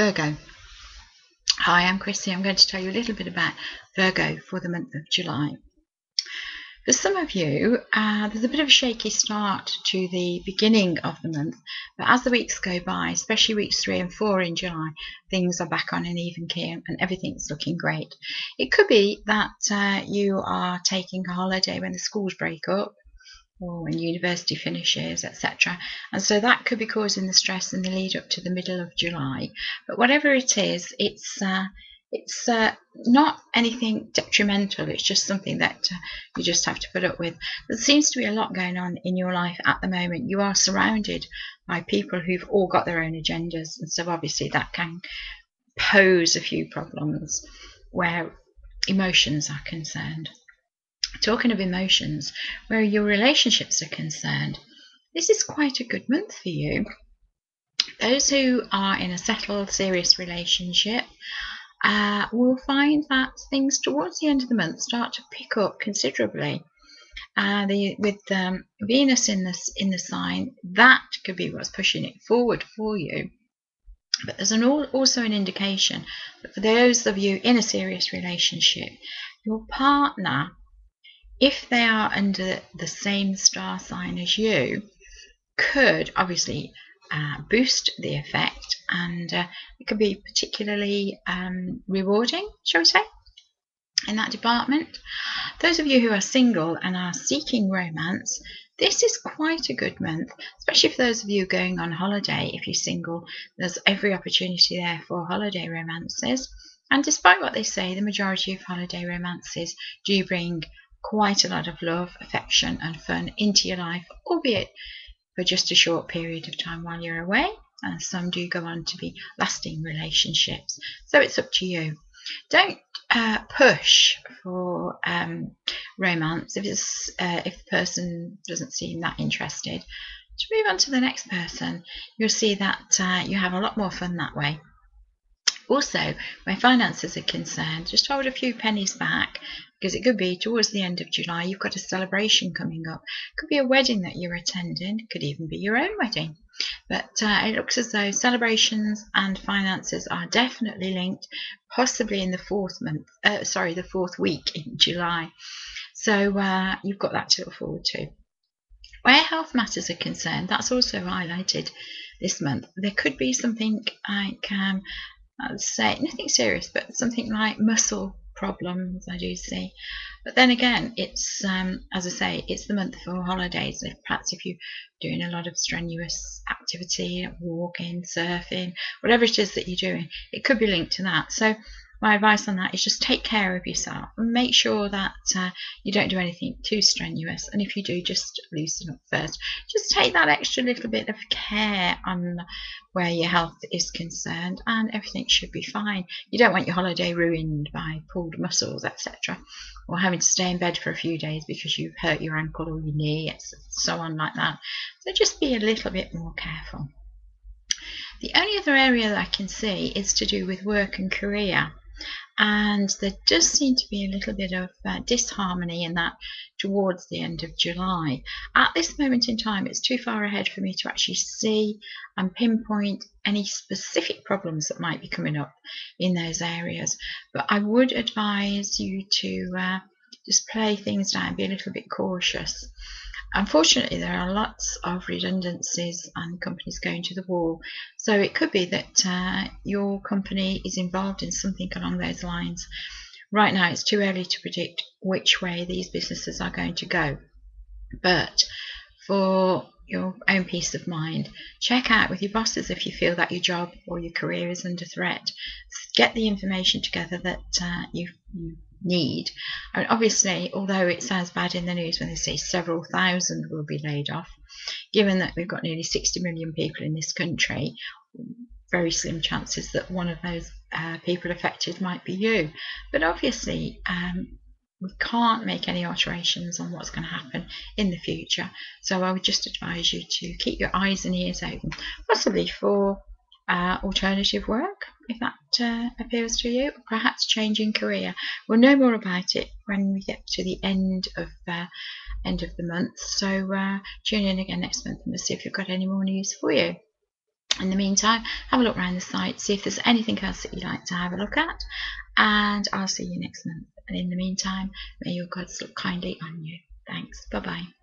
Virgo. Hi, I'm Chrissy. I'm going to tell you a little bit about Virgo for the month of July. For some of you, there's a bit of a shaky start to the beginning of the month, but as the weeks go by, especially weeks 3 and 4 in July, things are back on an even keel and everything's looking great. It could be that you are taking a holiday when the schools break up, or when university finishes, etc. And so that could be causing the stress in the lead up to the middle of July. But whatever it is, it's not anything detrimental. It's just something that you just have to put up with. There seems to be a lot going on in your life at the moment. You are surrounded by people who've all got their own agendas, and so obviously that can pose a few problems where emotions are concerned. Talking of emotions, where your relationships are concerned, this is quite a good month for you. Those who are in a settled, serious relationship will find that things towards the end of the month start to pick up considerably. With Venus in the sign, that could be what's pushing it forward for you. But there's also an indication that for those of you in a serious relationship, your partner, if they are under the same star sign as you, could obviously boost the effect, and it could be particularly rewarding, shall we say, in that department. Those of you who are single and are seeking romance, this is quite a good month, especially for those of you going on holiday. If you're single, there's every opportunity there for holiday romances. And despite what they say, the majority of holiday romances do bring quite a lot of love, affection and fun into your life, albeit for just a short period of time while you're away, and some do go on to be lasting relationships. So it's up to you. Don't push for romance if the person doesn't seem that interested. To move on to the next person, you'll see that you have a lot more fun that way. Also, where finances are concerned, just hold a few pennies back, because it could be towards the end of July you've got a celebration coming up. It could be a wedding that you're attending, it could even be your own wedding. But it looks as though celebrations and finances are definitely linked, possibly in the fourth week in July. So you've got that to look forward to. Where health matters are concerned, that's also highlighted this month. There could be something like I'd say nothing serious, but something like muscle problems I do see. But then again, it's as I say, it's the month for holidays. Perhaps if you're doing a lot of strenuous activity, walking, surfing, whatever it is that you're doing, it could be linked to that. So my advice on that is just take care of yourself and make sure that you don't do anything too strenuous. And if you do, just loosen up first. Just take that extra little bit of care on where your health is concerned, and everything should be fine. You don't want your holiday ruined by pulled muscles, etc., or having to stay in bed for a few days because you've hurt your ankle or your knee, and so on like that. So just be a little bit more careful. The only other area that I can see is to do with work and career. And there does seem to be a little bit of disharmony in that towards the end of July. At this moment in time, it's too far ahead for me to actually see and pinpoint any specific problems that might be coming up in those areas. But I would advise you to just play things down, be a little bit cautious. Unfortunately, there are lots of redundancies and companies going to the wall. So it could be that your company is involved in something along those lines. Right now, it's too early to predict which way these businesses are going to go. But for your own peace of mind, check out with your bosses if you feel that your job or your career is under threat. Get the information together that you need. And obviously, although it sounds bad in the news when they say several thousand will be laid off, given that we've got nearly 60 million people in this country, very slim chances that one of those people affected might be you. But obviously we can't make any alterations on what's going to happen in the future, so I would just advise you to keep your eyes and ears open, possibly for alternative work, if that appeals to you, or perhaps changing career. We'll know more about it when we get to the end of the month, so tune in again next month and we'll see if we've got any more news for you. In the meantime, have a look around the site, see if there's anything else that you'd like to have a look at, and I'll see you next month. And in the meantime, may your gods look kindly on you. Thanks. Bye-bye.